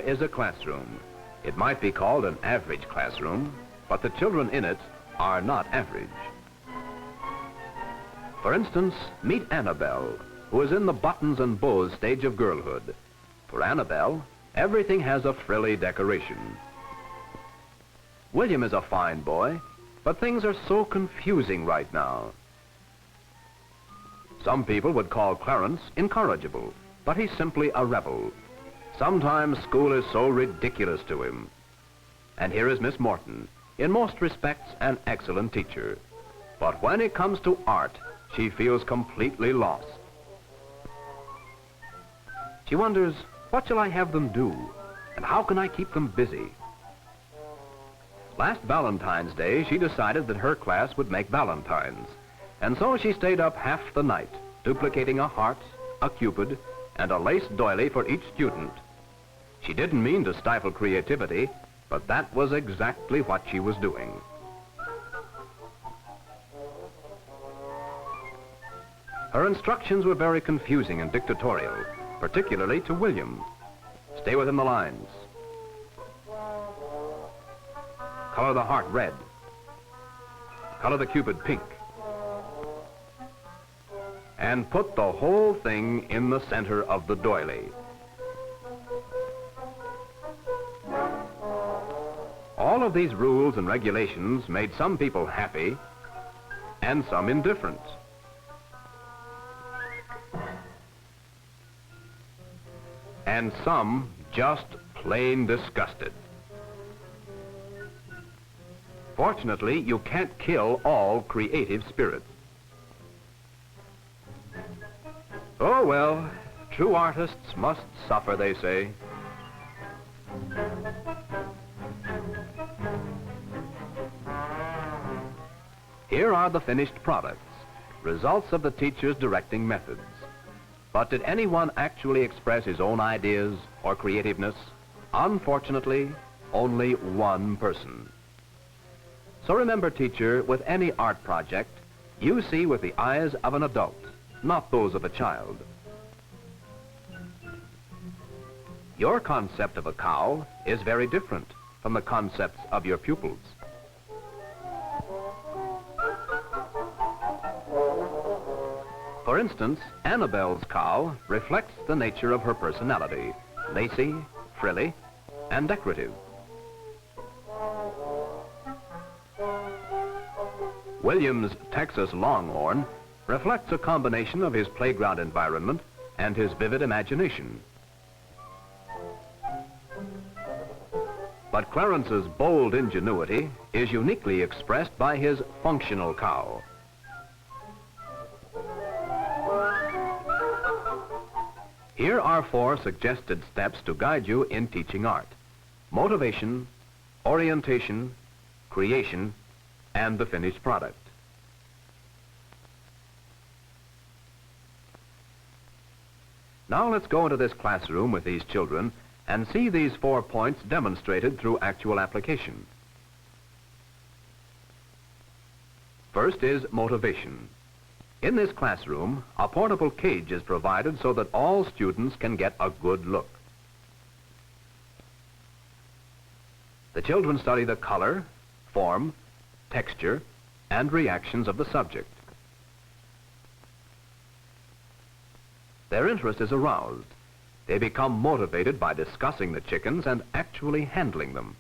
is a classroom. It might be called an average classroom, but the children in it are not average. For instance, meet Annabelle, who is in the buttons and bows stage of girlhood. For Annabelle, everything has a frilly decoration. William is a fine boy, but things are so confusing right now. Some people would call Clarence incorrigible, but he's simply a rebel. Sometimes school is so ridiculous to him. And here is Miss Morton, in most respects an excellent teacher. But when it comes to art, she feels completely lost. She wonders, what shall I have them do? And how can I keep them busy? Last Valentine's Day, she decided that her class would make valentines. And so she stayed up half the night, duplicating a heart, a cupid, and a lace doily for each student. She didn't mean to stifle creativity, but that was exactly what she was doing. Her instructions were very confusing and dictatorial, particularly to William. Stay within the lines. Color the heart red. Color the cupid pink. And put the whole thing in the center of the doily. All of these rules and regulations made some people happy and some indifferent. And some just plain disgusted. Fortunately, you can't kill all creative spirits. Oh well, true artists must suffer, they say. Here are the finished products, results of the teacher's directing methods. But did anyone actually express his own ideas or creativeness? Unfortunately, only one person. So remember, teacher, with any art project, you see with the eyes of an adult, not those of a child. Your concept of a cow is very different from the concepts of your pupils. For instance, Annabelle's cow reflects the nature of her personality, lacy, frilly, and decorative. William's Texas Longhorn reflects a combination of his playground environment and his vivid imagination. But Clarence's bold ingenuity is uniquely expressed by his functional cow. Here are 4 suggested steps to guide you in teaching art: motivation, orientation, creation, and the finished product. Now let's go into this classroom with these children and see these 4 points demonstrated through actual application. First is motivation. In this classroom, a portable cage is provided so that all students can get a good look. The children study the color, form, texture, and reactions of the subject. Their interest is aroused. They become motivated by discussing the chickens and actually handling them.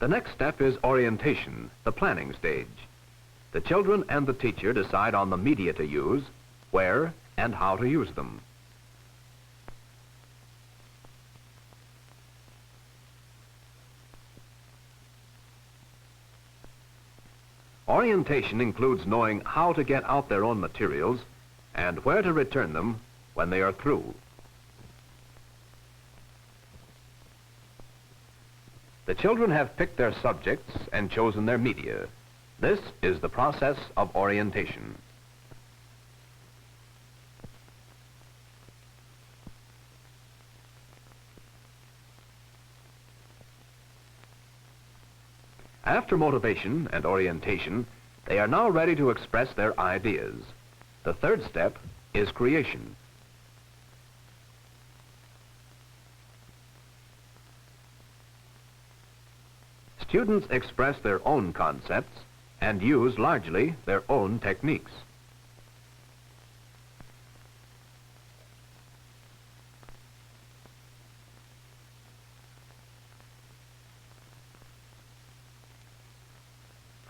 The next step is orientation, the planning stage. The children and the teacher decide on the media to use, where, and how to use them. Orientation includes knowing how to get out their own materials and where to return them when they are through. The children have picked their subjects and chosen their media. This is the process of orientation. After motivation and orientation They are now ready to express their ideas. The third step is creation. Students express their own concepts and use largely their own techniques.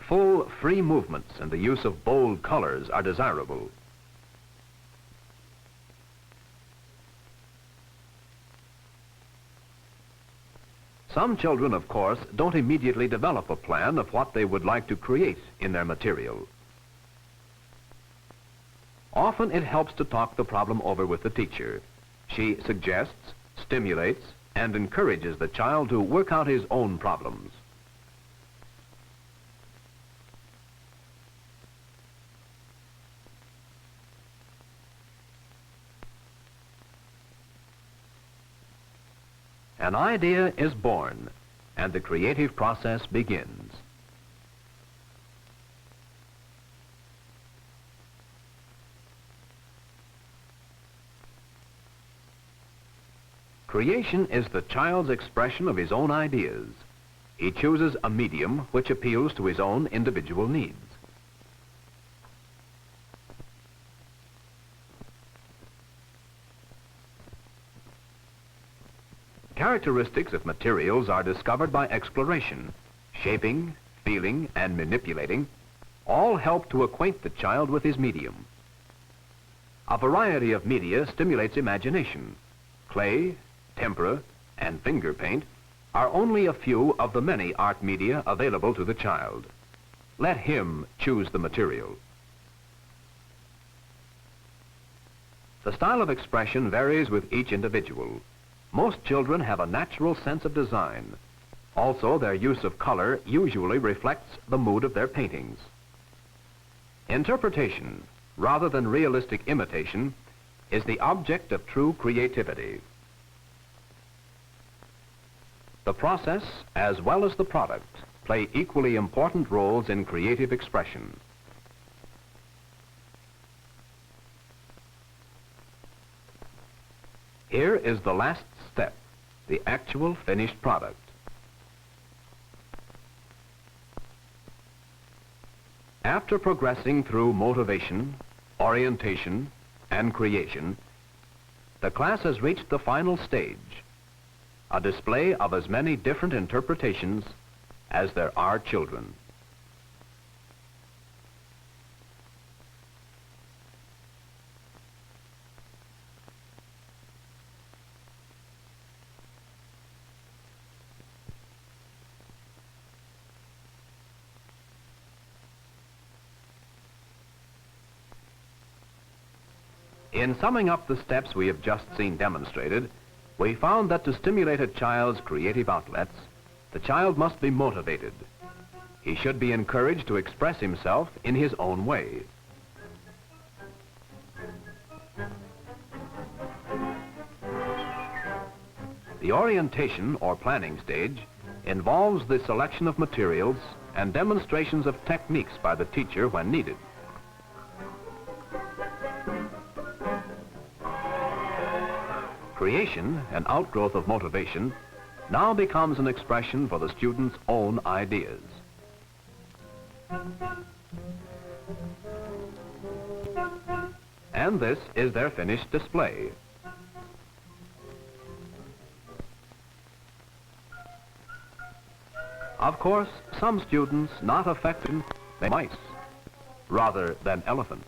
Full, free movements and the use of bold colors are desirable. Some children, of course, don't immediately develop a plan of what they would like to create in their material. Often it helps to talk the problem over with the teacher. She suggests, stimulates, and encourages the child to work out his own problems. An idea is born, and the creative process begins. Creation is the child's expression of his own ideas. He chooses a medium which appeals to his own individual needs. Characteristics of materials are discovered by exploration. Shaping, feeling, and manipulating all help to acquaint the child with his medium. A variety of media stimulates imagination. Clay, tempera, and finger paint are only a few of the many art media available to the child. Let him choose the material. The style of expression varies with each individual. Most children have a natural sense of design. Also, their use of color usually reflects the mood of their paintings. Interpretation, rather than realistic imitation, is the object of true creativity. The process, as well as the product, play equally important roles in creative expression. Here is the last step, the actual finished product. After progressing through motivation, orientation, and creation, the class has reached the final stage, a display of as many different interpretations as there are children. In summing up the steps we have just seen demonstrated, we found that to stimulate a child's creative outlets, the child must be motivated. He should be encouraged to express himself in his own way. The orientation or planning stage involves the selection of materials and demonstrations of techniques by the teacher when needed. Creation, an outgrowth of motivation, now becomes an expression for the student's own ideas. And this is their finished display. Of course, some students not affected by mice rather than elephants.